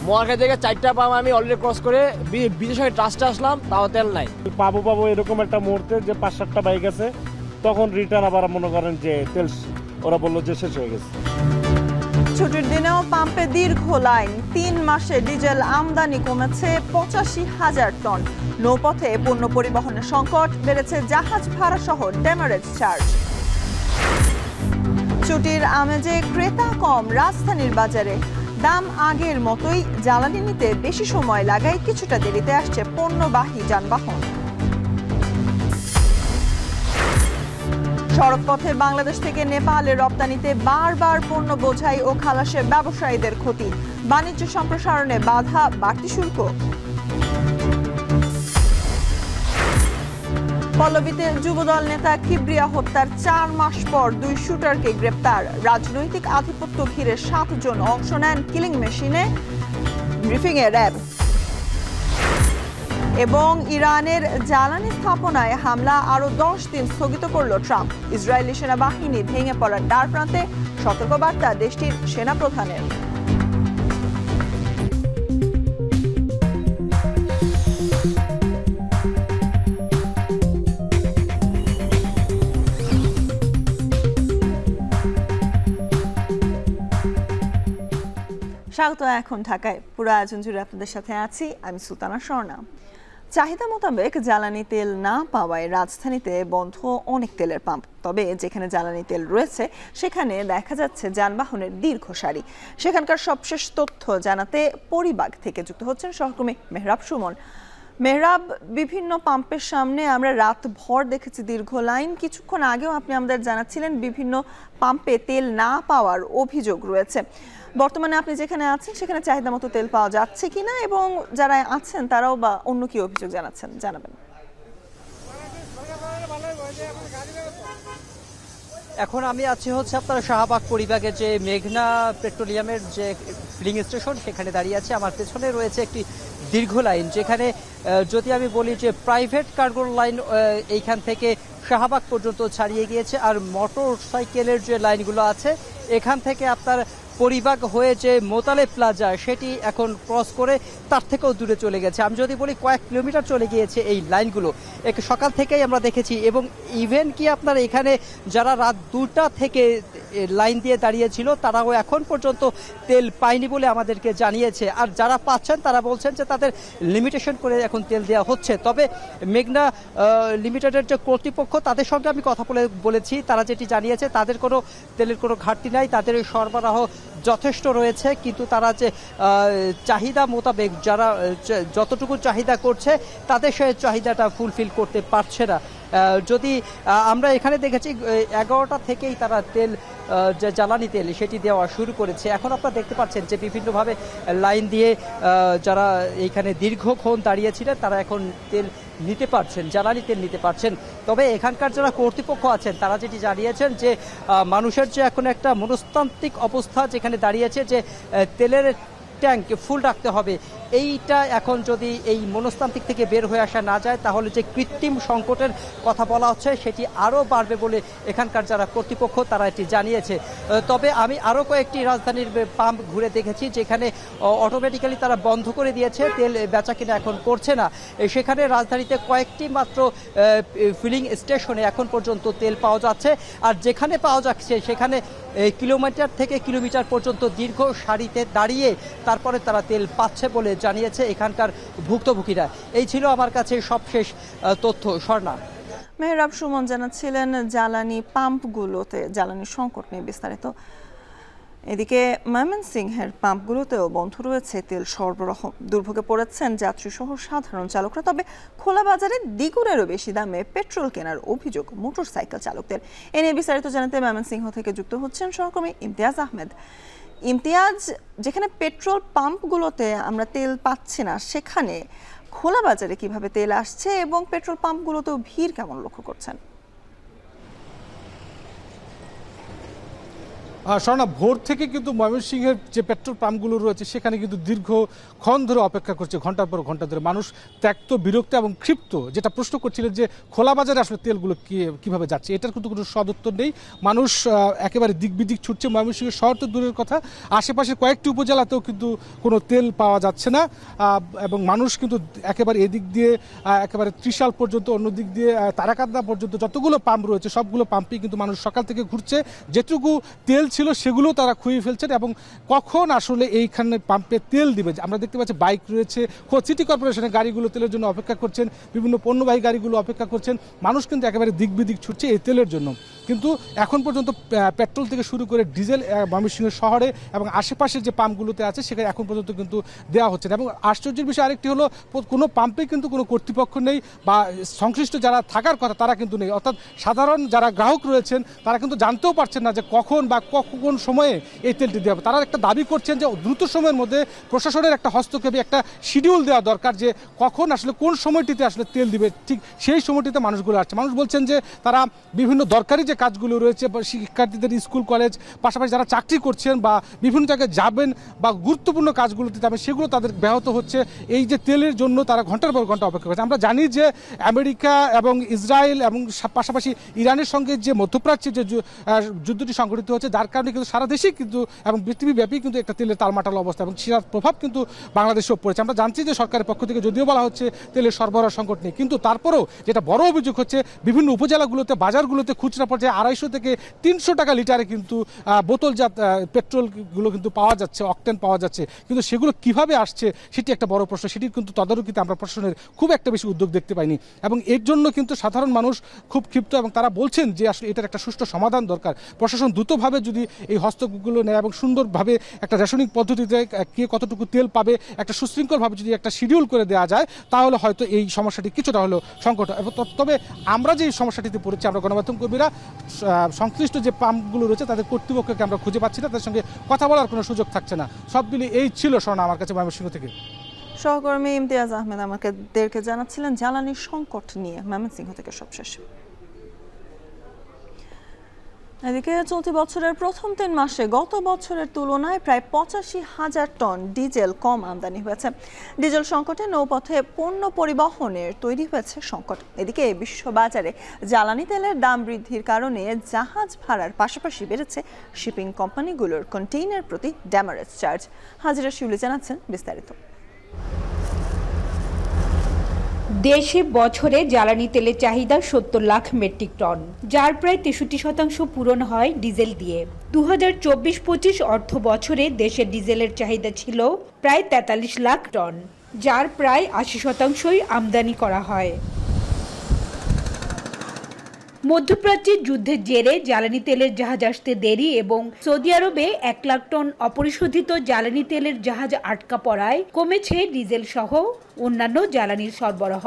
মোয়াখালী থেকে 4টা পাম্প আমি অলরেডি ক্রস করে বিদেশের ট্রাস্টে আসলাম, তাও তেল নাই। পাবো এরকম একটা মুহূর্তে যে 5-7টা বাইক আছে, তখন রিটার্ন আবার মনে করেন যে তেল ওরা বললো যে শেষ হয়ে গেছে। ছুটির দিনেও পাম্পে দীর্ঘ লাইন। 3 মাসে ডিজেল আমদানি কমেছে 85,000 টন। নৌপথে পণ্য পরিবহনের সংকট, বেড়েছে জাহাজ ভাড়া সহ ডেমারেজ চার্জ। ছুটির আমেজে ক্রেতা কম রাজধানীর বাজারে। দাম আগের মতোই, জ্বালানি নিতে বেশি সময় লাগায়, কিছুটা দেরিতে আসছে পণ্যবাহী যানবাহন। সড়কপথে বাংলাদেশ থেকে নেপালে রপ্তানিতে বারবার পণ্য বোঝাই ও খালাসে ব্যবসায়ীদের ক্ষতি। বাণিজ্য সম্প্রসারণে বাধা, বাড়তি শুল্ক। পল্লবীতে যুবদল নেতা কিবরিয়া হত্যার 4 মাস পর 2 শুটারকে গ্রেপ্তার। রাজনৈতিক আধিপত্য ঘিরে 7 জন অংশ নেন কিলিং মেশিনে, ব্রিফিংয়ে র্যাব। এবং ইরানের জ্বালানি স্থাপনায় হামলা আরো 10 দিন স্থগিত করল ট্রাম্প। ইসরায়েলি সেনাবাহিনী ভেঙে পড়ার দ্বার প্রান্তে, সতর্কবার্তা দেশটির সেনাপ্রধানের। স্বাগত। এখন ঢাকায় পুরো আয়োজন জুড়ে আপনাদের সাথে আছি আমি সুলতানা স্বর্ণা। চাহিদা মোতাবেক জ্বালানি তেল না পাওয়ায় রাজধানীতে বন্ধ অনেক তেলের পাম্প। তবে যেখানে জ্বালানি তেল রয়েছে সেখানে দেখা যাচ্ছে যানবাহনের দীর্ঘ সারি। সেখানকার সবশেষ তথ্য জানাতে পরিবাগ থেকে যুক্ত হচ্ছেন সহকর্মী মেহরাব সুমন। মেহরাব, বিভিন্ন পাম্পের সামনে আমরা রাত ভর দেখেছি দীর্ঘ লাইন। কিছুক্ষণ আগেও আপনি আমাদের জানাচ্ছিলেন বিভিন্ন পাম্পে তেল না পাওয়ার অভিযোগ রয়েছে। বর্তমানে আপনি যেখানে আছেন সেখানে চাহিদা মতো তেল পাওয়া যাচ্ছে কিনা, এবং যারা আছেন তারাও বা অন্য কি অভিযোগ জানাচ্ছেন, জানাবেন। এখন আমি আছি আপনার শাহবাগ পরিবাগের যে মেঘনা পেট্রোলিয়ামের যে ফিলিং স্টেশন, সেখানে দাঁড়িয়ে আছে। আমার পেছনে রয়েছে একটি দীর্ঘ লাইন, যেখানে যদি আমি বলি যে প্রাইভেট কার্গো লাইন এইখান থেকে শাহবাগ পর্যন্ত ছাড়িয়ে গিয়েছে, আর মোটর সাইকেলের যে লাইনগুলো আছে এখান থেকে আপনার পরিবাগ হয়ে যে মোতালে প্লাজা, সেটি এখন ক্রস করে তার থেকেও দূরে চলে গেছে। আমি যদি বলি কয়েক কিলোমিটার চলে গিয়েছে এই লাইনগুলো, সকাল থেকেই আমরা দেখেছি। এবং ইভেন কি আপনার এখানে যারা রাত 2টা থেকে লাইন দিয়ে দাঁড়িয়েছিল তারাও এখন পর্যন্ত তেল পায়নি বলে আমাদেরকে জানিয়েছে। আর যারা পাচ্ছেন তারা বলছেন যে তাদের লিমিটেশন করে এখন তেল দেওয়া হচ্ছে। তবে মেঘনা লিমিটেডের যে কর্তৃপক্ষ, তাদের সঙ্গে আমি কথা বলেছি, তারা যেটি জানিয়েছে তাদের কোনো তেলের কোনো ঘাটতি নাই, তাদের সরবরাহ যথেষ্ট রয়েছে। কিন্তু তারা যে চাহিদা মোতাবেক যারা যতটুকু চাহিদা করছে তাদের সে চাহিদাটা ফুলফিল করতে পারছে না। যদি আমরা এখানে দেখেছি 11টা থেকেই তারা তেল, যে জ্বালানি তেল সেটি দেওয়া শুরু করেছে। এখন আপনারা দেখতে পাচ্ছেন যে বিভিন্নভাবে লাইন দিয়ে যারা এইখানে দীর্ঘক্ষণ দাঁড়িয়েছিলেন তারা এখন তেল নিতে পারছেন, জ্বালানি তেল নিতে পারছেন। তবে এখানকার যারা কর্তৃপক্ষ আছেন তারা যেটি জানিয়েছেন যে মানুষের যে এখন একটা মনস্তান্ত্রিক অবস্থা যেখানে দাঁড়িয়েছে, যে তেলের ট্যাঙ্ক ফুল রাখতে হবে, এইটা এখন যদি এই মনস্তান্ত্রিক থেকে বের হয়ে আসা না যায় তাহলে যে কৃত্রিম সংকটের কথা বলা হচ্ছে সেটি আরও বাড়বে বলে এখানকার যারা কর্তৃপক্ষ তারা এটি জানিয়েছে। তবে আমি আরও কয়েকটি রাজধানীর পাম্প ঘুরে দেখেছি যেখানে অটোমেটিক্যালি তারা বন্ধ করে দিয়েছে, তেল বেচা কিনা এখন করছে না। সেখানে রাজধানীতে কয়েকটি মাত্র ফিলিং স্টেশনে এখন পর্যন্ত তেল পাওয়া যাচ্ছে। আর যেখানে পাওয়া যাচ্ছে সেখানে কিলোমিটার থেকে কিলোমিটার পর্যন্ত দীর্ঘ সারিতে দাঁড়িয়ে তারপরে তারা তেল পাচ্ছে বলে জানিয়েছে এখানকার ভুক্তভোগীরা। এই ছিল আমার কাছে সবশেষ তথ্য। স্বর্ণা। মেহরাব সুমন জানাচ্ছিলেন জ্বালানি পাম্পগুলোতে জ্বালানি সংকট নিয়ে বিস্তারিত। এদিকে ময়মনসিংহের পাম্পগুলোতেও বন্ধ রয়েছে তেল সরবরাহ। দুর্ভোগে পড়েছেন যাত্রী সহ সাধারণ চালকরা। তবে খোলা বাজারে দ্বিগুণেরও বেশি দামে পেট্রোল কেনার অভিযোগ মোটরসাইকেল চালকদের। এ নিয়ে বিস্তারিত জানাতে ময়মনসিংহ থেকে যুক্ত হচ্ছেন সহকর্মী ইমতিয়াজ আহমেদ। ইমতিয়াজ, যেখানে পেট্রোল পাম্পগুলোতে আমরা তেল পাচ্ছি না, সেখানে খোলা বাজারে কিভাবে তেল আসছে এবং পেট্রোল পাম্পগুলোতেও ভিড় কেমন লক্ষ্য করছেন? স্বর্ণা, ভোর থেকে কিন্তু ময়মনসিংহের যে পেট্রোল পাম্পগুলো রয়েছে সেখানে কিন্তু দীর্ঘক্ষণ ধরে অপেক্ষা করছে, ঘন্টার পর ঘন্টা ধরে। মানুষ ত্যক্ত, বিরক্ত এবং ক্ষিপ্ত। যেটা প্রশ্ন করছিলেন যে খোলা বাজারে আসলে তেলগুলো কিভাবে যাচ্ছে, এটার কিন্তু কোনো সদুত্তর নেই। মানুষ একেবারে দিক বিদিক ছুটছে। ময়মনসিংহের শহর তো দূরের কথা, আশেপাশের কয়েকটি উপজেলাতেও কিন্তু কোনো তেল পাওয়া যাচ্ছে না। এবং মানুষ কিন্তু একেবারে এদিক দিয়ে একেবারে ত্রিশাল পর্যন্ত, অন্য দিক দিয়ে তারাকান্দা পর্যন্ত যতগুলো পাম্প রয়েছে সবগুলো পাম্পেই কিন্তু মানুষ সকাল থেকে ঘুরছে। যেটুকু তেল ছিল সেগুলোও তারা খুঁয়ে ফেলছেন। এবং কখন আসলে এইখানে পাম্পে তেল দিবে, আমরা দেখতে পাচ্ছি বাইক রয়েছে, সিটি কর্পোরেশনের গাড়িগুলো তেলের জন্য অপেক্ষা করছেন, বিভিন্ন পণ্যবাহী গাড়িগুলো অপেক্ষা করছেন। মানুষ কিন্তু একেবারে দিক বিদিক ছুটছে এই তেলের জন্য। কিন্তু এখন পর্যন্ত পেট্রোল থেকে শুরু করে ডিজেল ময়মনসিংহ শহরে এবং আশেপাশের যে পাম্পগুলোতে আছে সেখানে এখন পর্যন্ত কিন্তু দেওয়া হচ্ছে না। এবং আশ্চর্যের বিষয় আরেকটি হলো, কোনো পাম্পে কিন্তু কোনো কর্তৃপক্ষ নেই বা সংশ্লিষ্ট যারা থাকার কথা তারা কিন্তু নেই। অর্থাৎ সাধারণ যারা গ্রাহক রয়েছেন তারা কিন্তু জানতেও পারছেন না যে কখন বা কোন সময়ে এই তেলটি দেওয়া হবে। তারা একটা দাবি করছেন যে দ্রুত সময়ের মধ্যে প্রশাসনের একটা হস্তক্ষেপে একটা শিডিউল দেওয়া দরকার, যে কখন আসলে কোন সময়টিতে আসলে তেল দিবে, ঠিক সেই সময়টিতে মানুষগুলো আসছে। মানুষ বলছেন যে তারা বিভিন্ন দরকারি যে কাজগুলো রয়েছে, শিক্ষার্থীদের স্কুল কলেজ, পাশাপাশি যারা চাকরি করছেন বা বিভিন্ন জায়গায় যাবেন বা গুরুত্বপূর্ণ কাজগুলোতে যাবেন, সেগুলো তাদের ব্যাহত হচ্ছে। এই যে তেলের জন্য তারা ঘন্টার পর ঘন্টা অপেক্ষা করছে। আমরা জানি যে আমেরিকা এবং ইসরায়েল এবং পাশাপাশি ইরানের সঙ্গে যে মধ্যপ্রাচ্যে যে যুদ্ধটি সংঘটিত হচ্ছে, যার কারণে কিন্তু সারা দেশেই কিন্তু এবং পৃথিবীব্যাপী কিন্তু একটা তেলের তালমাটাল অবস্থা এবং সেটার প্রভাব কিন্তু বাংলাদেশেও পড়েছে। আমরা জানছি যে সরকারের পক্ষ থেকে যদিও বলা হচ্ছে তেলের সরবরাহ সংকট নেই, কিন্তু তারপরেও যেটা বড় অভিযোগ হচ্ছে, বিভিন্ন উপজেলাগুলোতে, বাজারগুলোতে খুচরা পর্যায়ে 250 থেকে 300 টাকা লিটারে কিন্তু বোতলজাত পেট্রোলগুলো কিন্তু পাওয়া যাচ্ছে, অকটেন পাওয়া যাচ্ছে। কিন্তু সেগুলো কিভাবে আসছে সেটি একটা বড় প্রশ্ন। সেটির কিন্তু তদারকিতে আমরা প্রশাসনের খুব একটা বেশি উদ্যোগ দেখতে পাইনি এবং এর জন্য কিন্তু সাধারণ মানুষ খুব ক্ষিপ্ত এবং তারা বলছেন যে আসলে এটার একটা সুষ্ঠু সমাধান দরকার। প্রশাসন দ্রুতভাবে যদি এই হস্তক্ষেপগুলো নেয় এবং সুন্দরভাবে একটা রেশনিং পদ্ধতিতে কে কতটুকু তেল পাবে একটা সুশৃঙ্খলভাবে যদি একটা শিডিউল করে দেওয়া যায়, তাহলে হয়তো এই সমস্যাটি কিছুটা হলেও সংকট। তবে আমরা যে সমস্যাটিতে পড়েছি, আমরা গণমাধ্যম কর্মীরা সংশ্লিষ্ট যে পাম্পগুলো রয়েছে তাদের কর্তৃপক্ষকে আমরা খুঁজে পাচ্ছি না, তাদের সঙ্গে কথা বলার কোনো সুযোগ থাকছে না। সব মিলিয়ে এই ছিল স্বর্ণা আমার কাছে ময়মনসিংহ থেকে। সহকর্মী ইমতিয়াজ আহমেদ আমাদেরকে জানাচ্ছিলেন জ্বালানির সংকট নিয়ে ময়মনসিংহ থেকে। সবশেষ এদিকে চলতি বছরের প্রথম 3 মাসে গত বছরের তুলনায় প্রায় 85,000 টন ডিজেল কম আমদানি হয়েছে। ডিজেল সংকটে নৌপথে পণ্য পরিবহনের তৈরি হয়েছে সংকট। এদিকে বিশ্ববাজারে জ্বালানি তেলের দাম বৃদ্ধির কারণে জাহাজ ভাড়ার পাশাপাশি বেড়েছে শিপিং কোম্পানিগুলোর কন্টেইনার প্রতি ড্যামারেজ চার্জ। হাজিরা শিউলি জানাচ্ছেন বিস্তারিত। দেশে বছরে জ্বালানি তেলের চাহিদা 70 লাখ মেট্রিক টন, যার প্রায় 63% পূরণ হয় ডিজেল দিয়ে। 2024-25 অর্থ বছরে দেশের ডিজেলের চাহিদা ছিল প্রায় 43 লাখ টন, যার প্রায় 80%ই আমদানি করা হয়। মধ্যপ্রাচ্যের যুদ্ধের জেরে জ্বালানি তেলের জাহাজ আসতে দেরি এবং সৌদি আরবে 1 লাখ টন অপরিশোধিত জ্বালানি তেলের জাহাজ আটকা পড়ায় কমেছে ডিজেল সহ অন্যান্য জ্বালানির সরবরাহ।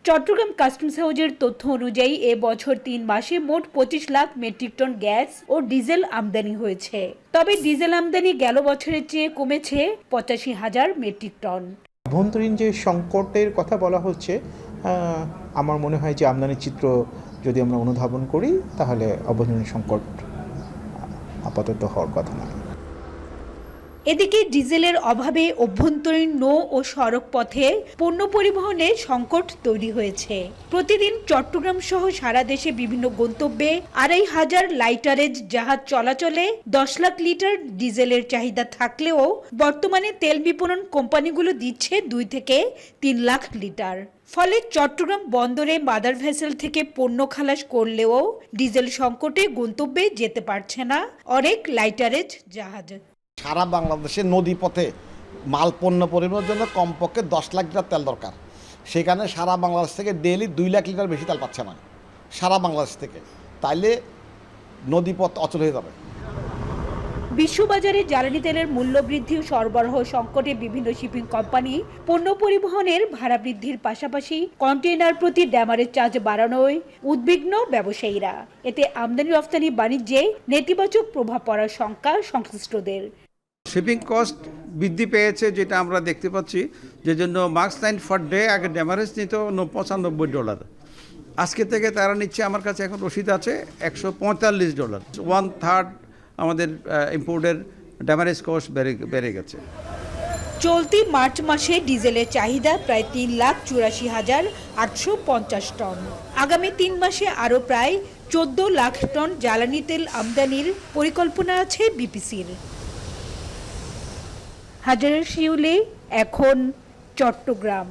চট্টগ্রাম কাস্টমস হাউজের তথ্য অনুযায়ী এ বছর 3 মাসে মোট 25 লাখ মেট্রিক টন গ্যাস ও ডিজেল আমদানি হয়েছে। তবে ডিজেল আমদানি গেল বছরের চেয়ে কমেছে 85,000 মেট্রিক টন। আভ্যন্তরীণ যে সংকটের কথা বলা হচ্ছে, আমার মনে হয় যে আমদানির চিত্র যদি আমরা অনুধাবন করি তাহলে আভ্যন্তরীণ সংকট আপাতত হওয়ার কথা নয়। এদিকে ডিজেলের অভাবে অভ্যন্তরীণ নৌ ও সড়ক পথে পণ্য পরিবহনে সংকট তৈরি হয়েছে। প্রতিদিন চট্টগ্রাম সহ সারা দেশে বিভিন্ন গন্তব্যে 2,500 লাইটারেজ জাহাজ চলাচলে 10 লাখ লিটার ডিজেলের চাহিদা থাকলেও বর্তমানে তেল বিপণন কোম্পানিগুলো দিচ্ছে 2 থেকে 3 লাখ লিটার। ফলে চট্টগ্রাম বন্দরে মাদার ভেসেল থেকে পণ্য খালাস করলেও ডিজেল সংকটে গন্তব্যে যেতে পারছে না অনেক লাইটারেজ জাহাজ। সারা বাংলাদেশে নদী পথে মাল পণ্য পরিবহনের জন্য কমপক্ষে 10 লাখ লিটার তেল দরকার। সেখানে সারা বাংলাদেশ থেকে ডেইলি 2 লাখ লিটার বেশি তেল পাচ্ছে না সারা বাংলাদেশ থেকে, তাইলে নদীপথ অচল হয়ে যাবে। বিশ্ববাজারে জ্বালানি তেলের মূল্য বৃদ্ধি ও সরবরাহ সংকটে বিভিন্ন শিপিং কোম্পানি পণ্য পরিবহনের ভাড়া বৃদ্ধির পাশাপাশি কন্টেইনার প্রতি ড্যামারেজ চার্জ বাড়ানোয় উদ্বিগ্ন ব্যবসায়ীরা। এতে আমদানি রফতানি বাণিজ্যে নেতিবাচক প্রভাব পড়ার শঙ্কা সংশ্লিষ্টদের। শিপিং কস্ট বৃদ্ধি পেয়েছে, যেটা আমরা দেখতে পাচ্ছি, যে জন্য মার্কস লাইন ফর ডে আগে ড্যামারেজ নিত $95, আজকে থেকে তারা নিচ্ছে, আমার কাছে এখন রসিদ আছে $145। 1/3 আমাদের ইম্পোর্টের ড্যামারেজ কস্ট বেড়ে গেছে। চলতি মার্চ মাসে ডিজেলের চাহিদা প্রায় 3,84,850 টন। আগামী 3 মাসে আরও প্রায় 14 লাখ টন জ্বালানি তেল আমদানির পরিকল্পনা আছে বিপিসির। হাজারের শিউলি, এখন চট্টগ্রাম।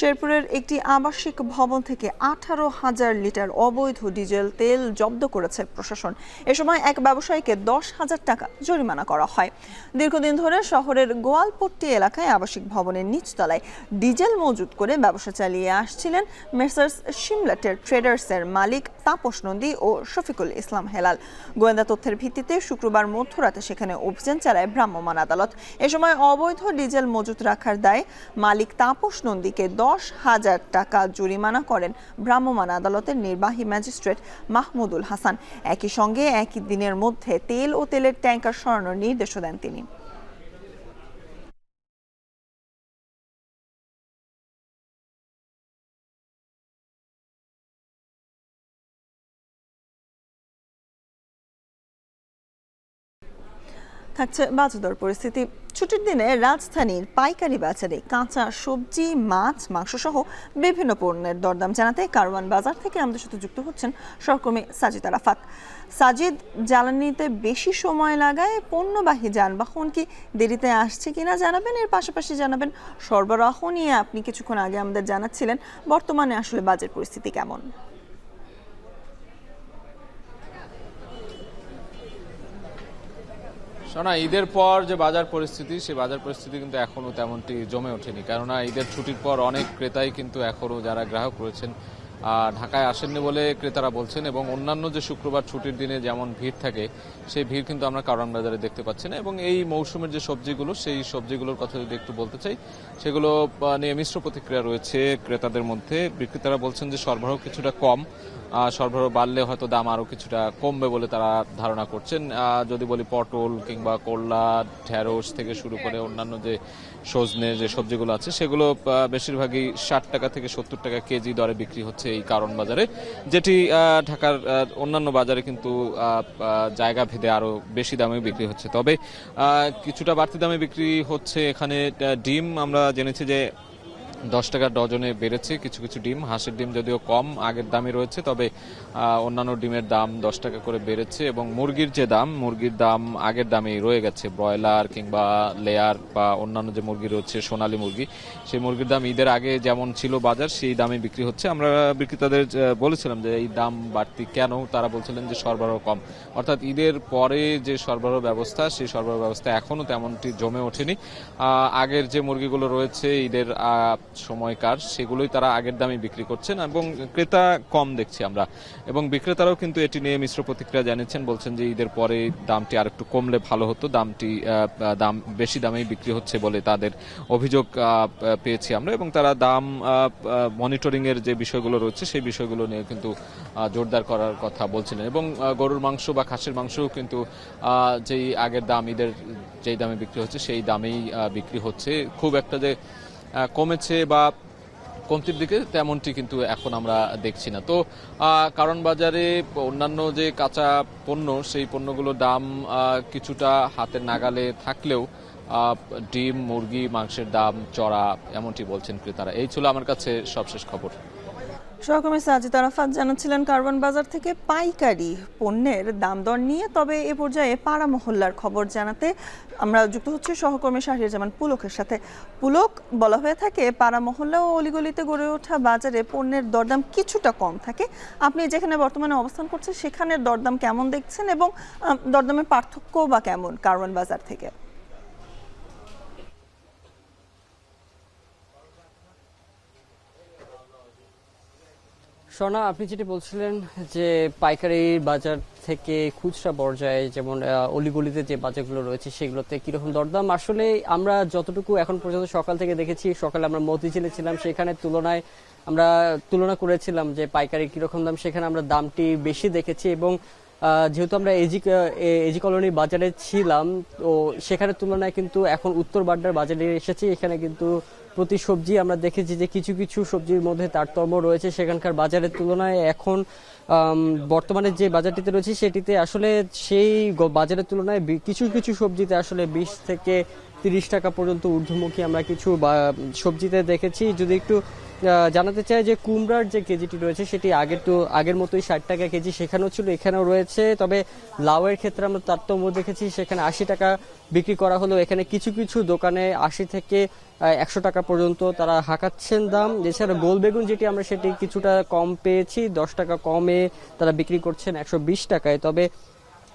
শেরপুরের একটি আবাসিক ভবন থেকে 18,000 লিটার অবৈধ ডিজেল তেল জব্দ করেছে প্রশাসন। এ সময় এক ব্যবসায়ীকে 10,000 টাকা জরিমানা করা হয়। দীর্ঘদিন ধরে শহরের গোয়ালপট্টি এলাকায় আবাসিক ভবনের নিচতলায় ডিজেল মজুত করে ব্যবসা চালিয়ে আসছিলেন মেসার্স সিমলেটের ট্রেডার্সের মালিক তাপস নন্দী ও শফিকুল ইসলাম হেলাল। গোয়েন্দা তথ্যের ভিত্তিতে শুক্রবার মধ্যরাতে সেখানে অভিযান চালায় ভ্রাম্যমাণ আদালত। এ সময় অবৈধ ডিজেল মজুত রাখার দায়ে মালিক তাপস নন্দীকে 10,000 টাকা জরিমানা করেন ভ্রাম্যমাণ আদালতের নির্বাহী ম্যাজিস্ট্রেট মাহমুদুল হাসান। একই সঙ্গে একই দিনের মধ্যে তেল ও তেলের ট্যাঙ্কার সরানোর নির্দেশও দেন তিনি। থাকছে বাজার পরিস্থিতি। ছুটির দিনে রাজধানীর পাইকারি বাজারে কাঁচা সবজি, মাছ, মাংস সহ বিভিন্ন পণ্যের দরদাম জানাতে কারওয়ান বাজার থেকে আমাদের সাথে যুক্ত হচ্ছেন সহকর্মী সাজিদ আরাফাত। সাজিদ, জ্বালানিতে বেশি সময় লাগায় পণ্যবাহী যানবাহন কি দেরিতে আসছে কিনা জানাবেন, এর পাশাপাশি জানাবেন সরবরাহ নিয়ে আপনি কিছুক্ষণ আগে আমাদের জানাচ্ছিলেন বর্তমানে আসলে বাজার পরিস্থিতি কেমন? শোনা, ঈদের পর যে বাজার পরিস্থিতি, সেই বাজার পরিস্থিতি কিন্তু এখনো তেমনটি জমে ওঠেনি। কেননা ঈদের ছুটির পর অনেক ক্রেতাই কিন্তু এখনো যারা গ্রাহক রয়েছেন ঢাকায় আসেননি বলে ক্রেতারা বলছেন, এবং অন্যান্য যে শুক্রবার ছুটির দিনে যেমন ভিড় থাকে সেই ভিড় কিন্তু আমরা কারওয়ান বাজারে দেখতে পাচ্ছি না। এবং এই মৌসুমের যে সবজিগুলো, সেই সবজিগুলোর কথা যদি একটু বলতে চাই, সেগুলো নিয়ে মিশ্র প্রতিক্রিয়া রয়েছে ক্রেতাদের মধ্যে। বিক্রেতারা বলছেন যে সরবরাহ কিছুটা কম, সরবরাহ বাড়লে হয়তো দাম আরও কিছুটা কমবে বলে তারা ধারণা করছেন। যদি বলি পটল কিংবা করলা, ঢেঁড়স থেকে শুরু করে অন্যান্য যে সজনে যে সবজিগুলো আছে, সেগুলো বেশিরভাগই 60 টাকা থেকে 70 টাকা কেজি দরে বিক্রি হচ্ছে এই কারওয়ান বাজারে, যেটি ঢাকার অন্যান্য বাজারে কিন্তু জায়গা ভেদে আরও বেশি দামে বিক্রি হচ্ছে। তবে কিছুটা বাড়তি দামে বিক্রি হচ্ছে এখানে ডিম। আমরা জেনেছি যে 10 টাকা ডজনে বেড়েছে কিছু কিছু ডিম। হাঁসের ডিম যদিও কম আগের দামই রয়েছে, তবে অন্যান্য ডিমের দাম 10 টাকা করে বেড়েছে। এবং মুরগির যে দাম, মুরগির দাম আগের দামেই রয়ে গেছে। ব্রয়লার কিংবা লেয়ার বা অন্যান্য যে মুরগি রয়েছে সোনালী মুরগি, সেই মুরগির দাম ঈদের আগে যেমন ছিল বাজার, সেই দামে বিক্রি হচ্ছে। আমরা বিক্রেতাদের বলেছিলাম যে এই দাম বাড়তি কেন, তারা বলছিলেন যে সরবরাহ কম। অর্থাৎ ঈদের পরে যে সরবরাহ ব্যবস্থা, সেই সরবরাহ ব্যবস্থা এখনও তেমনটি জমে ওঠেনি। আগের যে মুরগিগুলো রয়েছে ঈদের সময়কার, সেগুলোই তারা আগের দামে বিক্রি করছেন এবং ক্রেতা কম দেখছি আমরা। এবং বিক্রেতারাও কিন্তু এটি নিয়ে মিশ্র প্রতিক্রিয়া জানিয়েছেন, বলছেন যে ঈদের পরে দামটি আর একটু কমলে ভালো হতো, দাম বেশি দামেই বিক্রি হচ্ছে বলে তাদের অভিযোগ পেয়েছি আমরা। এবং তারা দাম মনিটরিং এর যে বিষয়গুলো রয়েছে, সেই বিষয়গুলো নিয়ে কিন্তু জোরদার করার কথা বলছিলেন। এবং গরুর মাংস বা খাসির মাংসও কিন্তু যেই আগের দাম, ঈদের যেই দামে বিক্রি হচ্ছে সেই দামেই বিক্রি হচ্ছে। খুব একটা যে কমেছে বা কমতির দিকে তেমনটি কিন্তু এখন আমরা দেখছি না। তো কারওয়ান বাজারে অন্যান্য যে কাঁচা পণ্য, সেই পণ্যগুলোর দাম কিছুটা হাতের নাগালে থাকলেও ডিম, মুরগি, মাংসের দাম চড়া, এমনটি বলছেন ক্রেতারা। এই ছিল আমার কাছে সবশেষ খবর। সহকর্মী সাজিদ আরাফাত জানাচ্ছিলেন কারওয়ান বাজার থেকে পাইকারি পণ্যের দাম দর নিয়ে। তবে এ পর্যায়ে পাড়া মহল্লার খবর জানাতে আমরা যুক্ত হচ্ছি সহকর্মী শাহরিয়ার জামান পুলকের সাথে। পুলক, বলা হয়ে থাকে পাড়া মহল্লা ও অলিগলিতে গড়ে ওঠা বাজারে পণ্যের দরদাম কিছুটা কম থাকে। আপনি যেখানে বর্তমানে অবস্থান করছেন সেখানের দরদাম কেমন দেখছেন এবং দরদামের পার্থক্য বা কেমন কারওয়ান বাজার থেকে? সোনা, আপনি যেটি বলছিলেন যে পাইকারি বাজার থেকে খুচরা পর্যায়ে যেমন অলিগলিতে যে বাজারগুলো রয়েছে সেগুলোতে কিরকম দরদাম, আসলে আমরা যতটুকু এখন পর্যন্ত সকাল থেকে দেখেছি, সকালে আমরা মতিঝিলে ছিলাম, সেখানে আমরা তুলনা করেছিলাম যে পাইকারি কিরকম দাম, সেখানে আমরা দামটি বেশি দেখেছি। এবং যেহেতু আমরা এজি কলোনি বাজারে ছিলাম, তো সেখানে তুলনায় কিন্তু এখন উত্তর বাড্ডার বাজারে এসেছি, এখানে কিন্তু প্রতি সবজি আমরা দেখেছি যে কিছু কিছু সবজির মধ্যে তারতম্য রয়েছে সেখানকার বাজারের তুলনায়। এখন বর্তমানে যে বাজারটিতে রয়েছে সেটিতে আসলে সেই বাজারের তুলনায় কিছু কিছু সবজিতে আসলে 20 থেকে 30 টাকা পর্যন্ত ঊর্ধ্বমুখী আমরা কিছু সবজিতে দেখেছি। যদি একটু জানাতে চাই যে কুমড়ার যে কেজিটি রয়েছে সেটি আগের মতোই 60 টাকা কেজি সেখানেও ছিল, এখানেও রয়েছে। তবে লাউয়ের ক্ষেত্রে আমরা তারতম্য দেখেছি, সেখানে 80 টাকা বিক্রি করা হলো, এখানে কিছু কিছু দোকানে 80 থেকে 100 টাকা পর্যন্ত তারা হাঁকাচ্ছেন দাম। এছাড়া গোল বেগুন যেটি আমরা সেটি কিছুটা কম পেয়েছি, 10 টাকা কমে তারা বিক্রি করছেন 120 টাকায়। তবে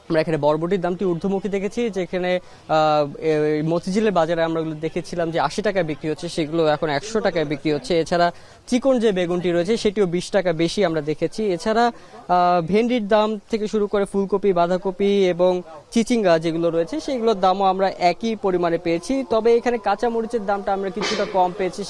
আমরা এখানে বরবটির দামটি ঊর্ধ্বমুখী দেখেছি, যেখানে মতিঝিলের বাজারে আমরা দেখেছিলাম যে 80 টাকায় বিক্রি হচ্ছে, সেগুলো এখন 100 টাকায় বিক্রি হচ্ছে। এছাড়া চিকন যে বেগুনটি রয়েছে সেটিও 20 টাকা বেশি আমরা দেখেছি। এছাড়া ভেন্ডির দাম থেকে শুরু করে ফুলকপি, বাঁধাকপি এবং চিচিঙ্গা যেগুলো রয়েছে সেগুলোর দামও আমরা একই পরিমাণে পেয়েছি। তবে এখানে কাঁচা মরিচের দামটা আমরা কিছুটা কম পেয়েছি,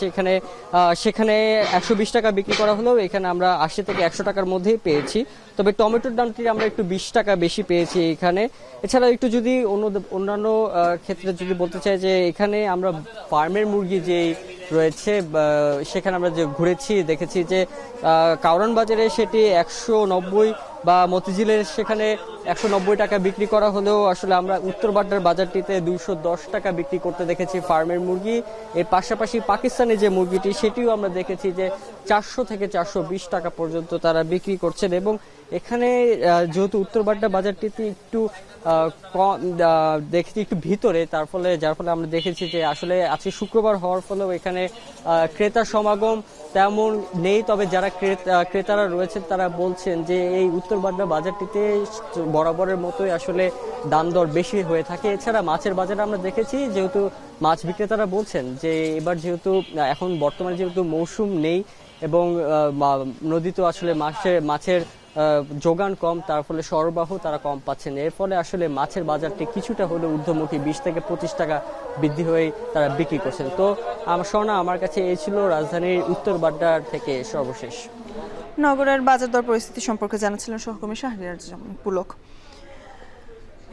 সেখানে 120 টাকা বিক্রি করা হলেও এখানে আমরা 80 থেকে 100 টাকার মধ্যেই পেয়েছি। তবে টমেটোর দামটি আমরা একটু 20 টাকা বেশি পেয়েছি এখানে। এছাড়া একটু যদি অন্যান্য ক্ষেত্রে যদি বলতে চাই যে এখানে আমরা ফার্মের মুরগি যেই রয়েছে সেখানে আমরা যে ঘুরেছি দেখেছি যে কাউরান বাজারে সেটি 190 বা মতিঝিলের সেখানে 190 টাকা বিক্রি করা হলেও আসলে আমরা উত্তর বাড্ডার বাজারটিতে 210 টাকা বিক্রি করতে দেখেছি ফার্মের মুরগি। এর পাশাপাশি পাকিস্তানি যে মুরগিটি সেটিও আমরা দেখেছি যে 400 থেকে 420 টাকা পর্যন্ত তারা বিক্রি করছেন। এবং এখানে যেহেতু উত্তর বাড্ডা বাজারটিতে একটু দেখেছি একটু ভিতরে, যার ফলে আমরা দেখেছি যে আসলে আজকে শুক্রবার হওয়ার ফলেও এখানে ক্রেতার সমাগম তেমন নেই। তবে যারা ক্রেতারা রয়েছেন তারা বলছেন যে এই উত্তর বাড্ডা বাজারটিতে বরাবরের মতোই আসলে দাম দর বেশি হয়ে থাকে। এছাড়া মাছের বাজারে আমরা দেখেছি যেহেতু মাছ বিক্রেতারা বলছেন যে এবার যেহেতু এখন বর্তমানে যেহেতু মৌসুম নেই এবং নদীতে আসলে মাছের যোগান কম, তার ফলে সরবরাহ তারা কম পাচ্ছেন। এর ফলে আসলে মাছের বাজারটি কিছুটা হলে ঊর্ধ্বমুখী 20 থেকে 25 টাকা বৃদ্ধি হয়ে তারা বিক্রি করছেন। তো আমার কাছে এই ছিল রাজধানীর উত্তর বাড্ডার থেকে সর্বশেষ। নগরের বাজার দর পরিস্থিতি সম্পর্কে জানাচ্ছিলেন সহকর্মী শাহরিয়ার পুলক।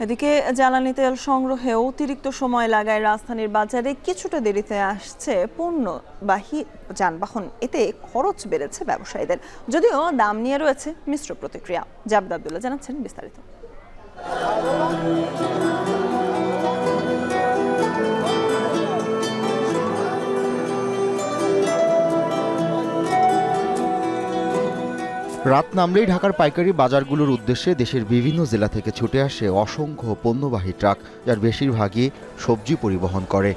এদিকে জ্বালানি তেল সংগ্রহে অতিরিক্ত সময় লাগায় রাজধানীর বাজারে কিছুটা দেরিতে আসছে পণ্যবাহী যানবাহন, এতে খরচ বেড়েছে ব্যবসায়ীদের। যদিও দাম নিয়ে রয়েছে মিশ্র প্রতিক্রিয়া। জাবেদ আব্দুল্লাহ জানাচ্ছেন বিস্তারিত। রাত নামলেই ঢাকার পাইকারি বাজারগুলোর উদ্দেশ্যে দেশের বিভিন্ন জেলা থেকে ছুটে আসে অসংখ্য পণ্যবাহী ট্রাক, যার বেশিরভাগই সবজি পরিবহন করে।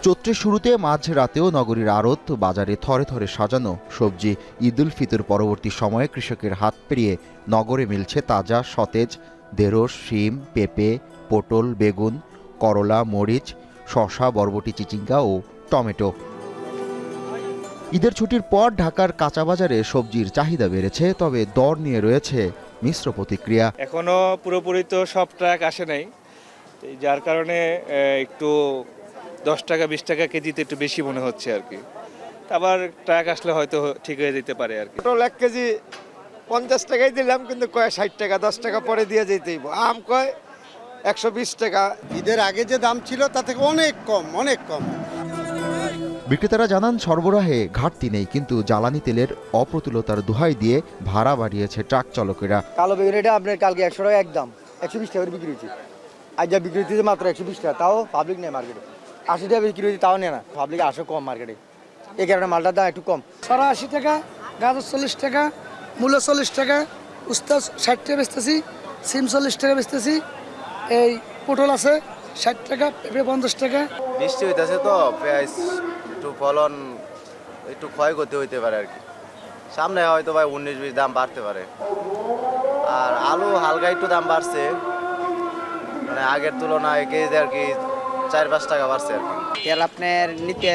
চৈত্রের শুরুতে মাঝরাতেও নগরীর আড়ত বাজারে থরে থরে সাজানো সবজি। ঈদ উল ফিতর পরবর্তী সময়ে কৃষকের হাত পেরিয়ে নগরে মিলছে তাজা সতেজ ঢেঁড়স, শিম, পেঁপে, পটল, বেগুন, করলা, মরিচ, শসা, বরবটি, চিচিঙ্গা ও টমেটো। ঈদের ছুটির পর ঢাকার কাঁচা বাজারে সবজির চাহিদা বেড়েছে, তবে দর নিয়ে রয়েছে মিশ্র প্রতিক্রিয়া। এখনো পুরোপুরি তো সব ট্রাক আসে নাই, যার কারণে একটু 10 টাকা 20 টাকা কেজিতে একটু বেশি মনে হচ্ছে আর কি। আবার ট্রাক আসলে হয়তো ঠিক হয়ে যেতে পারে আর কি। পটল 1 কেজি 50 টাকাই দিলাম, কিন্তু কয় 60 টাকা 10 টাকা পরে দিয়ে যেতেই। আম কয় 120 টাকা। ঈদের আগে যে দাম ছিল তা থেকে অনেক কম। বিক্রেতারা জানান সরবরাহে ঘাটতি নেই, কিন্তু জ্বালানি তেলের অপ্রতুলতার দোহাই দিয়ে ভাড়া বাড়িয়েছে ট্রাক চালকেরা। কালো বেগুন এটা আপনার কালকে 100 টাকা একদম, 120 টাকা বিক্রি হচ্ছে। আজ যা বিক্রি হচ্ছে মাত্র 120 টাকা, তাও পাবলিক নেই মার্কেটে। 80 টাকা বিক্রি হচ্ছে, তাও নেয় না, পাবলিক আসে কম মার্কেটে, এই কারণে মালটার দাম একটু কম। 80 টাকা, গাজর 40 টাকা, মূলা 40 টাকা, উস্তা 60 টাকা বেচতেছি, সিম 40 টাকা বেচতেছি, এই পটল আছে 60 টাকা, পেঁপে 50 টাকা। বৃষ্টি হইতেছে তো পেঁয়াজ একটু ফলন একটু ক্ষয়ক্ষতি হইতে পারে আর কি। সামনে হয়তো ভাই 19-20 দাম বাড়তে পারে। আর আলু হালকা একটু দাম বাড়ছে, মানে আগের তুলনায় কেজি আর কি 4-5 টাকা বাড়ছে আর কি। তেল আপনার নিতে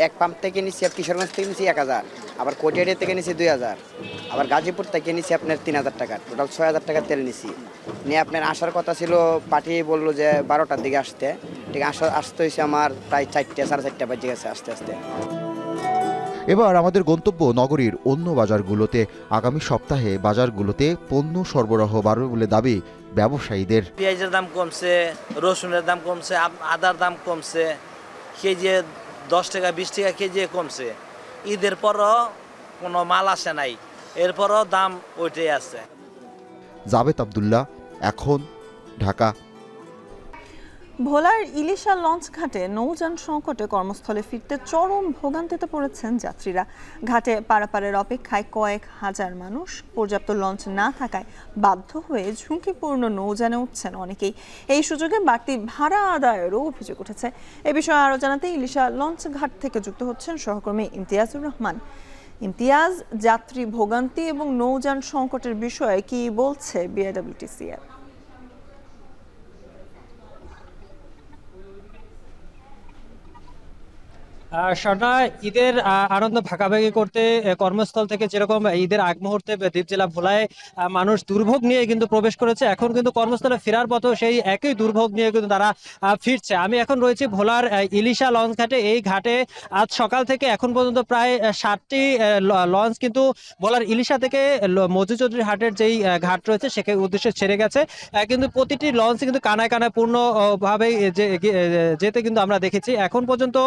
এক পাম্প থেকে নিচ্ছি, কিশোরগঞ্জ থেকে নিচ্ছি 1000, আবার কোটিয়ারি থেকে নিচ্ছি 2000, আবার গাজীপুর থেকে নিচ্ছি আপনার 3000 টাকা, টোটাল 6000 টাকা তেল নিচ্ছি। নিয়ে আপনার আসার কথা ছিল, পাঠিয়ে বললো যে 12টার দিকে আসতে, ঠিক আসতে হয়েছে আমার প্রায় 4টে 4:30 বাজে গেছে আসতে আসতে। এবার আমাদের গন্তব্য নগরীর অন্য বাজারগুলোতে। আগামী সপ্তাহে বাজারগুলোতে পণ্য সরবরাহ বাড়বে বলে দাবি ব্যবসায়ীদের। পেঁয়াজের দাম কমছে, রসুনের দাম কমছে, আদার দাম কমছে, কেজি 10 টাকা 20 টাকা কেজি কমছে। ঈদের পরও কোনো মাল আসে নাই, এরপরও দাম ওইটাই আছে। জাবেদ আব্দুল্লাহ, এখন, ঢাকা। ভোলার ইলিশা লঞ্চ ঘাটে নৌযান সংকটে কর্মস্থলে ফিরতে চরম ভোগান্তিতে পড়েছেন যাত্রীরা। ঘাটে পারাপারের অপেক্ষায় কয়েক হাজার মানুষ। পর্যাপ্ত লঞ্চ না থাকায় বাধ্য হয়ে ঝুঁকিপূর্ণ নৌযানে উঠছেন অনেকেই। এই সুযোগে বাড়তি ভাড়া আদায়েরও অভিযোগ উঠেছে। এ বিষয়ে আরও জানাতে ইলিশা লঞ্চ ঘাট থেকে যুক্ত হচ্ছেন সহকর্মী ইমতিয়াজুর রহমান। ইমতিয়াজ, যাত্রী ভোগান্তি এবং নৌযান সংকটের বিষয়ে কি বলছে বিআইডব্লিউটিসিএল? স্বর্ণা, ঈদের আনন্দ ভাগাভাগি করতে কর্মস্থল থেকে যেরকম ঈদের আগ মুহূর্তে দ্বীপ জেলা ভোলায় মানুষ দুর্ভোগ নিয়ে কিন্তু প্রবেশ করেছে, এখন কিন্তু কর্মস্থলে ফেরার পথেও সেই একই দুর্ভোগ নিয়ে কিন্তু তারা ফিরছে। আমি এখন রয়েছি ভোলার ইলিশা লঞ্চ ঘাটে। এই ঘাটে আজ সকাল থেকে এখন পর্যন্ত প্রায় 60টি লঞ্চ কিন্তু ভোলার ইলিশা থেকে মজুচৌধুরী হাটের যেই ঘাট রয়েছে সেখানে উদ্দেশ্যে ছেড়ে গেছে, কিন্তু প্রতিটি লঞ্চ কিন্তু কানায় কানায় পূর্ণভাবে যেতে কিন্তু আমরা দেখেছি। এখন পর্যন্ত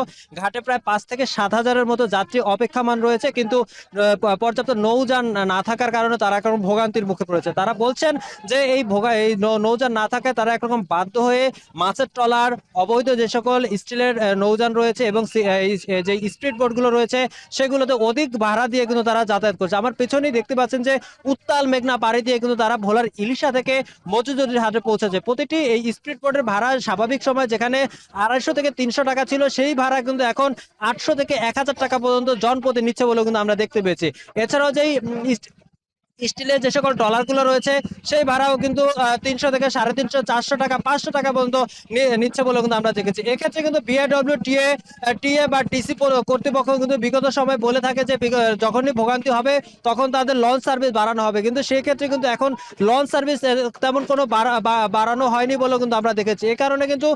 ঘাটে প্রায় 5 থেকে 7 হাজারের মতো যাত্রী অপেক্ষামান রয়েছে, কিন্তু পর্যাপ্ত নৌযান না থাকার কারণে তারা এখন ভোগান্তির মুখে পড়েছে। তারা বলছেন যে এই নৌযান না থাকায় তারা একরকম বাধ্য হয়ে মাছের ট্রলার, অবৈধ যে সকল স্টিলের নৌযান রয়েছে এবং যে স্পিড বোটগুলো রয়েছে সেগুলোতে অধিক ভাড়া দিয়ে কিন্তু তারা যাতায়াত করছে। আমার পেছনেই দেখতে পাচ্ছেন যে উত্তাল মেঘনা পাড়ি দিয়ে কিন্তু তারা ভোলার ইলিশা থেকে মজুচৌধুরী হাটে পৌঁছেছে। প্রতিটি এই স্পিড বোটের ভাড়া স্বাভাবিক সময় যেখানে 250 থেকে 300 টাকা ছিল, সেই ভাড়া কিন্তু এখন 800 থেকে 1000 টাকা পর্যন্ত জনপ্রতি নিচ্ছে বলে কিন্তু আমরা দেখতে পেয়েছি। এছাড়াও যেই স্টিলের যে সকল ট্রলারগুলো রয়েছে সেই ভাড়াও কিন্তু 300 থেকে 350, 400 টাকা, 500 টাকা পর্যন্ত নিচ্ছে বলে কিন্তু আমরা দেখেছি। এক্ষেত্রে কিন্তু বিআইডব্লিউটিএ বা টিসি কর্তৃপক্ষ কিন্তু বিগত সময় বলে থাকে যে যখনই ভোগান্তি হবে তখন তাদের লঞ্চ সার্ভিস বাড়ানো হবে, কিন্তু সেই ক্ষেত্রে কিন্তু এখন লঞ্চ সার্ভিস তেমন কোনো বাড়ানো হয়নি বলে কিন্তু আমরা দেখেছি। এই কারণে কিন্তু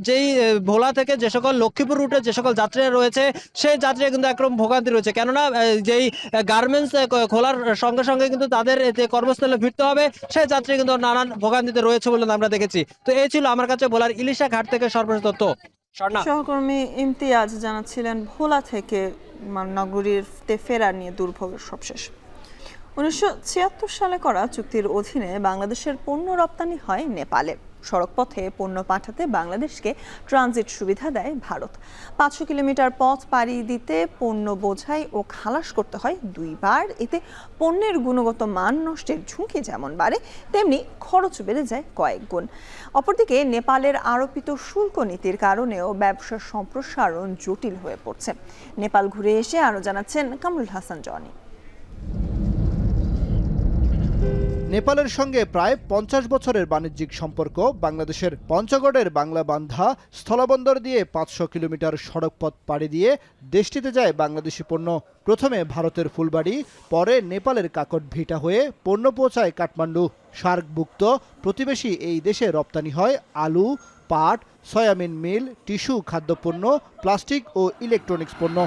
যেই ভোলা থেকে যে সকল লক্ষ্মীপুর রুটে যে সকল যাত্রীরা রয়েছে সেই যাত্রীরা কিন্তু একরকম ভোগান্তি রয়েছে, কেননা যেই গার্মেন্টস খোলার সঙ্গে সঙ্গে কিন্তু তাদের যে কর্মস্থলে ফিরতে হবে সেই যাত্রী কিন্তু নানান ভোগান্তিতে রয়েছে বলে আমরা দেখেছি। তো এই ছিল আমার কাছে ভোলার ইলিশা ঘাট থেকে সর্বশেষ তথ্য। সহকর্মী ইমতিয়াজ জানাচ্ছিলেন ভোলা থেকে নগরীতে ফেরার নিয়ে দুর্ভোগের সবশেষ। 1976 সালে করা চুক্তির অধীনে বাংলাদেশের পণ্য রপ্তানি হয় নেপালে। সড়কপথে পণ্য পাঠাতে বাংলাদেশকে ট্রানজিট সুবিধা দেয় ভারত। 500 কিলোমিটার পথ পাড়ি দিতে পণ্য বোঝাই ও খালাস করতে হয় 2 বার। এতে পণ্যের গুণগত মান নষ্টের ঝুঁকি যেমন বাড়ে, তেমনি খরচ বেড়ে যায় কয়েক গুণ। অপরদিকে নেপালের আরোপিত শুল্ক নীতির কারণেও ব্যবসার সম্প্রসারণ জটিল হয়ে পড়ছে। নেপাল ঘুরে এসে আরও জানাচ্ছেন কামরুল হাসান জনি। নেপালের সঙ্গে প্রায় 50 বছরের বাণিজ্যিক সম্পর্ক। বাংলাদেশের পঞ্চগড়ের বাংলাবান্ধা স্থলবন্দর দিয়ে 500 কিলোমিটার সড়কপথ পাড়ি দিয়ে দেশটিতে যায় বাংলাদেশি পণ্য। প্রথমে ভারতের ফুলবাড়ি, পরে নেপালের কাকটভিটা হয়ে পণ্য পৌঁছায় কাঠমান্ডু। সার্কভুক্ত প্রতিবেশী এই দেশে রপ্তানি হয় আলু, পাট, সয়াবিন মিল, টিস্যু, খাদ্যপণ্য, প্লাস্টিক ও ইলেকট্রনিক্স পণ্য।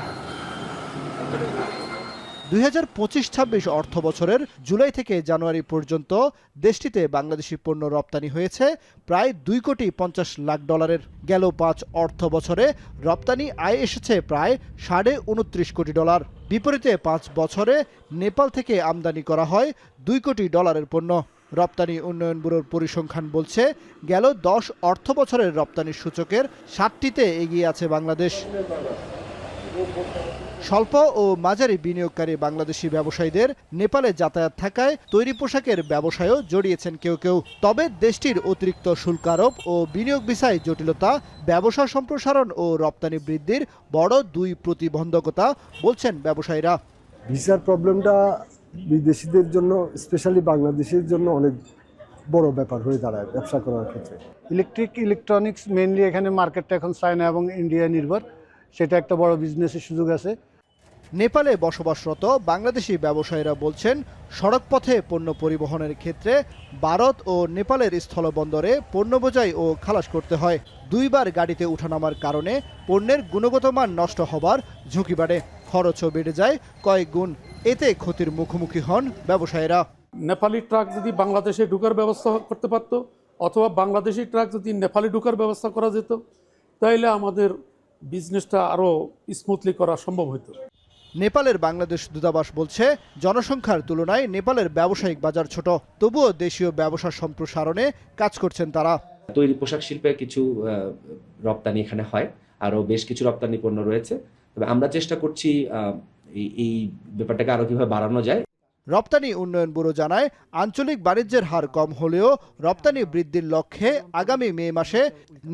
2025-26 অর্থ বছরের জুলাই থেকে জানুয়ারি পর্যন্ত দেশটিতে বাংলাদেশি পণ্য রপ্তানি হয়েছে প্রায় $2.50 কোটি। গেল 5 অর্থ বছরে রপ্তানি আয় এসেছে প্রায় $29.5 কোটি। বিপরীতে 5 বছরে নেপাল থেকে আমদানি করা হয় $2 কোটি পণ্য। রপ্তানি উন্নয়ন ব্যুরোর পরিসংখ্যান বলছে গেল 10 অর্থ বছরের রপ্তানির সূচকের 7টিতে এগিয়ে আছে বাংলাদেশ। স্বল্প ও মাঝারি বিনিয়োগকারী বাংলাদেশি ব্যবসায়ীদের নেপালে যাতায়াত থাকায় তৈরি পোশাকের ব্যবসায়ও জড়িয়েছেন কেউ কেউ। তবে দেশটির অতিরিক্ত শুল্ক আরোপ ও বিনিয়োগ ভিসায় জটিলতা ব্যবসা সম্প্রসারণ ও রপ্তানি বৃদ্ধির বড় 2 প্রতিবন্ধকতা বলছেন ব্যবসায়ীরা। ভিসার প্রবলেমটা বিদেশিদের জন্য, স্পেশালি বাংলাদেশের জন্য অনেক বড় ব্যাপার হয়ে দাঁড়ায় ব্যবসা করার ক্ষেত্রে। ইলেকট্রনিক্স মেইনলি এখানে মার্কেটটা এখন চায়না এবং ইন্ডিয়া নির্ভর, সেটা একটা বড় বিজনেসের সুযোগ আছে। নেপালে বসবাসরত বাংলাদেশি ব্যবসায়ীরা বলছেন সড়কপথে পণ্য পরিবহনের ক্ষেত্রে ভারত ও নেপালের স্থলবন্দরে পণ্য বোঝাই ও খালাস করতে হয়। 2 বার গাড়িতে ওঠানামার কারণে পণ্যের গুণগত মান নষ্ট হবার ঝুঁকি বাড়ে, খরচও বেড়ে যায় কয়েক গুণ। এতে ক্ষতির মুখোমুখি হন ব্যবসায়ীরা। নেপালি ট্রাক যদি বাংলাদেশে ঢোকার ব্যবস্থা করতে পারত, অথবা বাংলাদেশি ট্রাক যদি নেপালে ঢোকার ব্যবস্থা করা যেত, তাইলে আমাদের বিজনেসটা আরও স্মুথলি করা সম্ভব হতো। নেপালের বাংলাদেশ দূতাবাস বলছে জনসংখ্যার তুলনায় নেপালের ব্যবসায়িক বাজার ছোট, তবুও দেশীয় ব্যবসা সম্প্রসারণে কাজ করছেন তারা। তৈরি পোশাক শিল্পে কিছু রপ্তানি এখানে হয়, আরও বেশ কিছু রপ্তানি পণ্য রয়েছে। তবে আমরা চেষ্টা করছি এই ব্যাপারটাকে আরও কীভাবে বাড়ানো যায়। রপ্তানি উন্নয়ন ব্যুরো জানায় আঞ্চলিক বাণিজ্যের হার কম হলেও রপ্তানি বৃদ্ধির লক্ষ্যে আগামী মে মাসে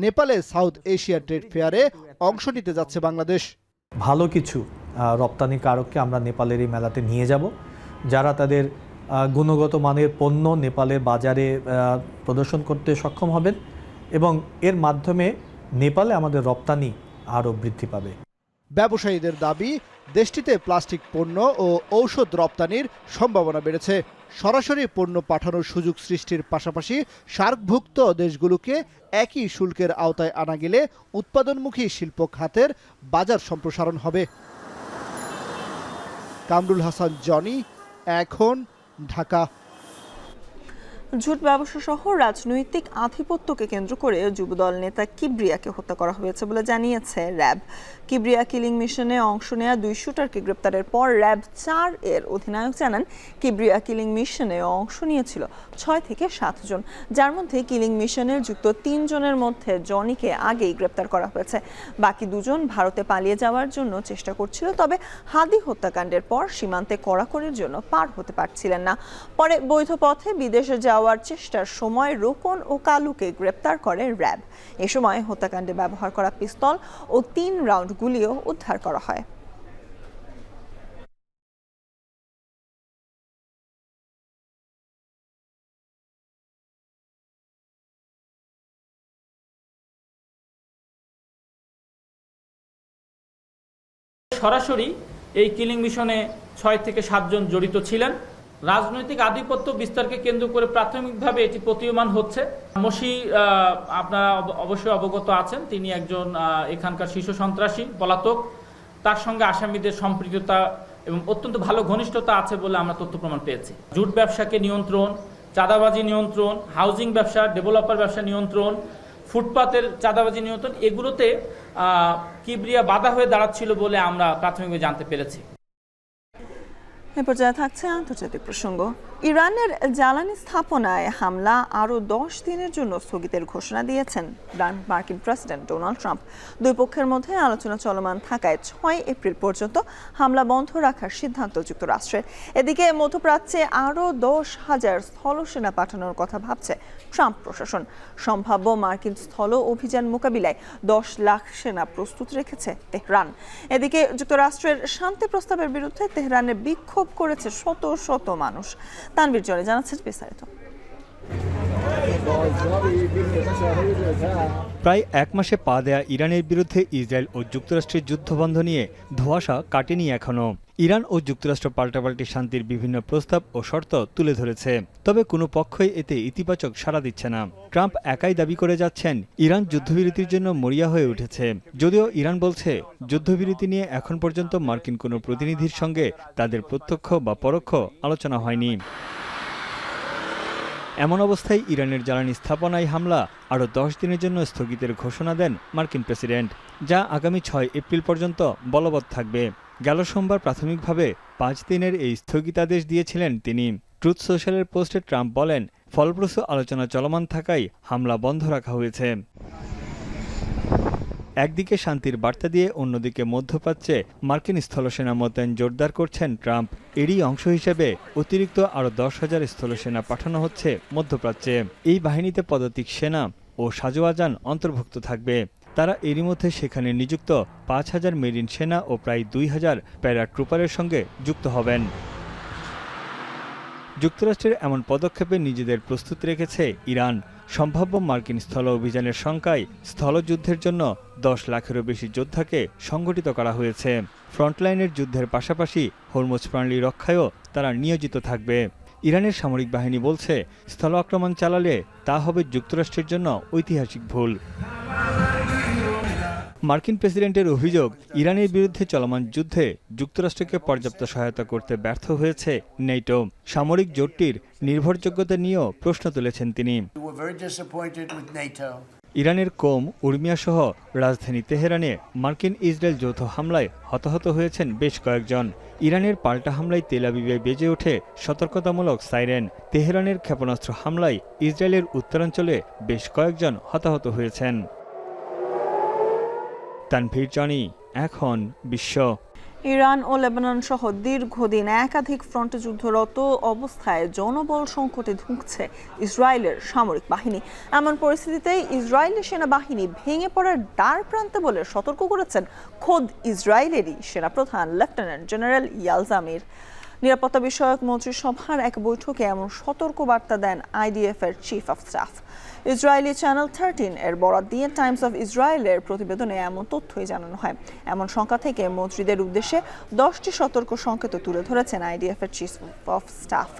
নেপালে সাউথ এশিয়া ট্রেড ফেয়ারে অংশ নিতে যাচ্ছে বাংলাদেশ। ভালো কিছু রপ্তানিকারককে আমরা নেপালের এই মেলাতে নিয়ে যাব, যারা তাদের গুণগত মানের পণ্য নেপালের বাজারে প্রদর্শন করতে সক্ষম হবেন এবং এর মাধ্যমে নেপালে আমাদের রপ্তানি আরও বৃদ্ধি পাবে। ব্যবসায়ীদের দাবি, দেশটিতে প্লাস্টিক পণ্য ও ঔষধ রপ্তানির সম্ভাবনা বেড়েছে। সরাসরি পণ্য পাঠানোর সুযোগ সৃষ্টির পাশাপাশি সার্কভুক্ত দেশগুলোকে একই শুল্কের আওতায় আনা গেলে উৎপাদনমুখী শিল্প খাতের বাজার সম্প্রসারণ হবে। কামরুল হাসান জনি, এখন, ঢাকা। জোট ব্যবসা সহ রাজনৈতিক আধিপত্যকে কেন্দ্র করে যুবদল নেতা কিবরিয়াকে হত্যা করা হয়েছে বলে জানিয়েছে র্যাব। কিবরিয়া কিলিং মিশনে অংশ নেয়া 2 শুটারকে গ্রেপ্তারের পর র্যাব 4 এর অধিনায়ক জানান কিবরিয়া কিলিং মিশনে অংশ নিয়েছিল 6 থেকে 7 জন, যার মধ্যে কিলিং মিশনের যুক্ত 3 জনের মধ্যে জনিকে আগেই গ্রেপ্তার করা হয়েছে। বাকি 2 জন ভারতে পালিয়ে যাওয়ার জন্য চেষ্টা করছিল, তবে হাদি হত্যাকাণ্ডের পর সীমান্তে কড়াকড়ির জন্য পার হতে পারছিলেন না। পরে বৈধ পথে বিদেশে যাওয়ার চেষ্টার সময় রোকন ও কালুকে গ্রেপ্তার করে র্যাব। এ সময় হত্যাকাণ্ডে ব্যবহার করা পিস্তল ও 3 রাউন্ড গুলিও উদ্ধার করা হয়। সরাসরি এই কিলিং মিশনে 6 থেকে 7 জন জড়িত ছিলেন। রাজনৈতিক আধিপত্য বিস্তারকে কেন্দ্র করে প্রাথমিকভাবে এটি প্রতীয়মান হচ্ছে। মসি আপনারা অবশ্যই অবগত আছেন, তিনি একজন এখানকার শীর্ষ সন্ত্রাসী পলাতক। তার সঙ্গে আসামিদের সম্পৃক্ততা এবং অত্যন্ত ভালো ঘনিষ্ঠতা আছে বলে আমরা তথ্য প্রমাণ পেয়েছি। জুট ব্যবসাকে নিয়ন্ত্রণ, চাঁদাবাজি নিয়ন্ত্রণ, হাউজিং ব্যবসা, ডেভেলপার ব্যবসা নিয়ন্ত্রণ, ফুটপাতের চাঁদাবাজি নিয়ন্ত্রণ, এগুলোতে কিবরিয়া বাধা হয়ে দাঁড়াচ্ছিল বলে আমরা প্রাথমিকভাবে জানতে পেরেছি। এ পর্যায়ে থাকছে আন্তর্জাতিক প্রসঙ্গ। ইরানের জ্বালানি স্থাপনায় হামলা আরও 10 দিনের জন্য স্থগিতের ঘোষণা দিয়েছেন মার্কিন প্রেসিডেন্ট ডোনাল্ড ট্রাম্প। দুই পক্ষের মধ্যে আলোচনা চলমান থাকায় 6 এপ্রিল পর্যন্ত হামলা বন্ধ রাখার সিদ্ধান্ত যুক্তরাষ্ট্রের। এদিকে মধ্যপ্রাচ্যে আরও 10,000 স্থলসেনা পাঠানোর কথা ভাবছে ট্রাম্প প্রশাসন। সম্ভাব্য মার্কিন স্থল অভিযান মোকাবিলায় 10 লাখ সেনা প্রস্তুত রেখেছে তেহরান। এদিকে যুক্তরাষ্ট্রের শান্তি প্রস্তাবের বিরুদ্ধে তেহরানে বিক্ষোভ করেছে শত শত মানুষ। তানভীর জলে জানাচ্ছেন বিস্তারিত। প্রায় 1 মাসে পা দেয়া ইরানের বিরুদ্ধে ইসরায়েল ও যুক্তরাষ্ট্রের যুদ্ধবন্ধ নিয়ে ধোঁয়াশা কাটেনি এখনো। ইরান ও যুক্তরাষ্ট্র পাল্টাপাল্টি শান্তির বিভিন্ন প্রস্তাব ও শর্ত তুলে ধরেছে, তবে কোনো পক্ষই এতে ইতিবাচক সাড়া দিচ্ছে না। ট্রাম্প একাই দাবি করে যাচ্ছেন ইরান যুদ্ধবিরতির জন্য মরিয়া হয়ে উঠেছে, যদিও ইরান বলছে যুদ্ধবিরতি নিয়ে এখন পর্যন্ত মার্কিন কোনো প্রতিনিধির সঙ্গে তাদের প্রত্যক্ষ বা পরোক্ষ আলোচনা হয়নি। এমন অবস্থায় ইরানের জ্বালানি স্থাপনায় হামলা আরও 10 দিনের জন্য স্থগিতের ঘোষণা দেন মার্কিন প্রেসিডেন্ট, যা আগামী 6 এপ্রিল পর্যন্ত বলবৎ থাকবে। গেল সোমবার প্রাথমিকভাবে 5 দিনের এই স্থগিতাদেশ দিয়েছিলেন তিনি। ট্রুথ সোশ্যালের পোস্টে ট্রাম্প বলেন, ফলপ্রসূ আলোচনা চলমান থাকায় হামলা বন্ধ রাখা হয়েছে। একদিকে শান্তির বার্তা দিয়ে অন্যদিকে মধ্যপ্রাচ্যে মার্কিন স্থলসেনা মোতায়েন জোরদার করছেন ট্রাম্প। এরই অংশ হিসেবে অতিরিক্ত আরও 10,000 স্থলসেনা পাঠানো হচ্ছে মধ্যপ্রাচ্যে। এই বাহিনীতে পদাতিক সেনা ও সাজোয়াজান অন্তর্ভুক্ত থাকবে। তারা এরই মধ্যে সেখানে নিযুক্ত 5,000 মেরিন সেনা ও প্রায় 2,000 প্যারাট্রুপারের সঙ্গে যুক্ত হবেন। যুক্তরাষ্ট্রের এমন পদক্ষেপে নিজেদের প্রস্তুত রেখেছে ইরান। সম্ভাব্য মার্কিন স্থল অভিযানের সংখ্যায় স্থলযুদ্ধের জন্য 10 লাখেরও বেশি যোদ্ধাকে সংগঠিত করা হয়েছে। ফ্রন্টলাইনের যুদ্ধের পাশাপাশি হরমুজ প্রণালী রক্ষায়ও তারা নিয়োজিত থাকবে। ইরানের সামরিক বাহিনী বলছে, স্থল আক্রমণ চালালে তা হবে যুক্তরাষ্ট্রের জন্য ঐতিহাসিক ভুল। মার্কিন প্রেসিডেন্টের অভিযোগ, ইরানের বিরুদ্ধে চলমান যুদ্ধে যুক্তরাষ্ট্রকে পর্যাপ্ত সহায়তা করতে ব্যর্থ হয়েছে নেটো। সামরিক জোটটির নির্ভরযোগ্যতা নিয়েও প্রশ্ন তুলেছেন তিনি। ইরানের কোম, উর্মিয়া সহ রাজধানী তেহরানে মার্কিন ইসরায়েল যৌথ হামলায় হতাহত হয়েছেন বেশ কয়েকজন। ইরানের পাল্টা হামলায় তেল আবিবে বেজে ওঠে সতর্কতামূলক সাইরেন। তেহরানের ক্ষেপণাস্ত্র হামলায় ইসরায়েলের উত্তরাঞ্চলে বেশ কয়েকজন হতাহত হয়েছেন। তানভীর জনি, এখন বিশ্ব। ইরান ও লেবানন সহ দীর্ঘদিন একাধিক ফ্রন্টে যুদ্ধরত অবস্থায় জনবল সংকটে ধুঁকছে ইসরায়েলের সামরিক বাহিনী। এমন পরিস্থিতিতে ইসরায়েলি সেনাবাহিনী ভেঙে পড়ার দ্বার প্রান্তে বলে সতর্ক করেছেন খোদ ইসরায়েলেরই সেনাপ্রধান লেফটেন্যান্ট জেনারেল ইয়াল জামির। নিরাপত্তা বিষয়ক মন্ত্রিসভার এক বৈঠকে এমন সতর্ক বার্তা দেন আইডিএফ এর chief of staff. Israeli channel 13 এর বরাত দিয়ে টাইমস অফ ইসরায়েলের প্রতিবেদনে এমন তথ্যই জানানো হয়। এমন শঙ্কা থেকে মন্ত্রীদের উদ্দেশ্যে 10টি সতর্ক সংকেত তুলে ধরেছেন আইডিএফ এর চিফ অফ স্টাফ।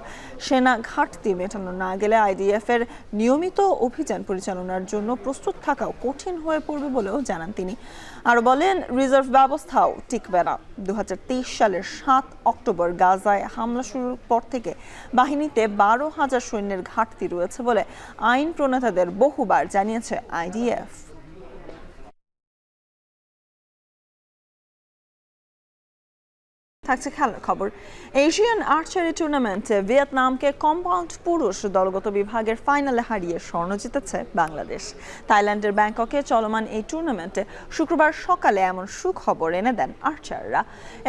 সেনা ঘাটতি মেটানো না গেলে আইডিএফ এর নিয়মিত অভিযান পরিচালনার জন্য প্রস্তুত থাকাও কঠিন হয়ে পড়বে বলেও জানান তিনি। আরও বলেন, রিজার্ভ ব্যবস্থাও টিকবে না। 2023 সালের 7 অক্টোবর গাজায় হামলা শুরুর পর থেকে বাহিনীতে 12,000 সৈন্যের ঘাটতি রয়েছে বলে আইন প্রণেতাদের বহুবার জানিয়েছে আইডিএফ। থাকছে খেলার খবর। এশিয়ান আর্চারি টুর্নামেন্টে ভিয়েতনামকে কম্পাউন্ড পুরুষ দলগত বিভাগের ফাইনালে হারিয়ে স্বর্ণ জিতেছে বাংলাদেশ। থাইল্যান্ডের ব্যাংককে চলমান এই টুর্নামেন্টে শুক্রবার সকালে এমন সুখবর এনে দেন আর্চাররা।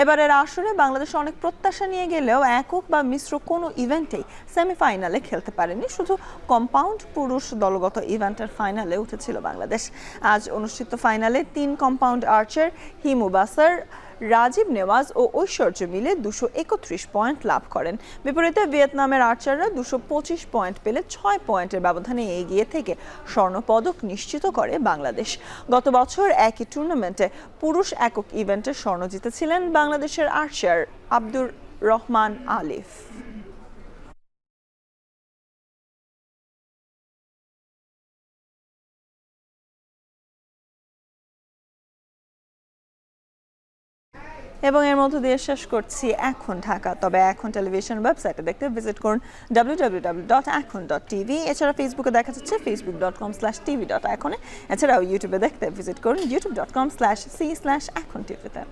এবারের আসরে বাংলাদেশ অনেক প্রত্যাশা নিয়ে গেলেও একক বা মিশ্র কোনো ইভেন্টেই সেমিফাইনালে খেলতে পারেনি। শুধু কম্পাউন্ড পুরুষ দলগত ইভেন্টের ফাইনালে উঠেছিল বাংলাদেশ। আজ অনুষ্ঠিত ফাইনালে 3 কম্পাউন্ড আর্চার হিমু বাসার, রাজীব নেওয়াজ ও ঐশ্বর্য মিলে 231 পয়েন্ট লাভ করেন। বিপরীতে ভিয়েতনামের আর্চাররা 225 পয়েন্ট পেলে 6 পয়েন্টের ব্যবধানে এগিয়ে থেকে স্বর্ণপদক নিশ্চিত করে বাংলাদেশ। গত বছর একই টুর্নামেন্টে পুরুষ একক ইভেন্টে স্বর্ণ জিতেছিলেন বাংলাদেশের আর্চার আব্দুর রহমান আলিফ। এবং এর মধ্য দিয়ে শেষ করছি এখন ঢাকা। তবে এখন টেলিভিশন ওয়েবসাইটে দেখতে ভিজিট করুন www.ekon.tv। এছাড়া ফেসবুকে দেখা যাচ্ছে facebook.com/tv.ekon। এছাড়াও ইউটিউবে দেখতে ভিজিট করুন youtube.com/c/ekontv-তে।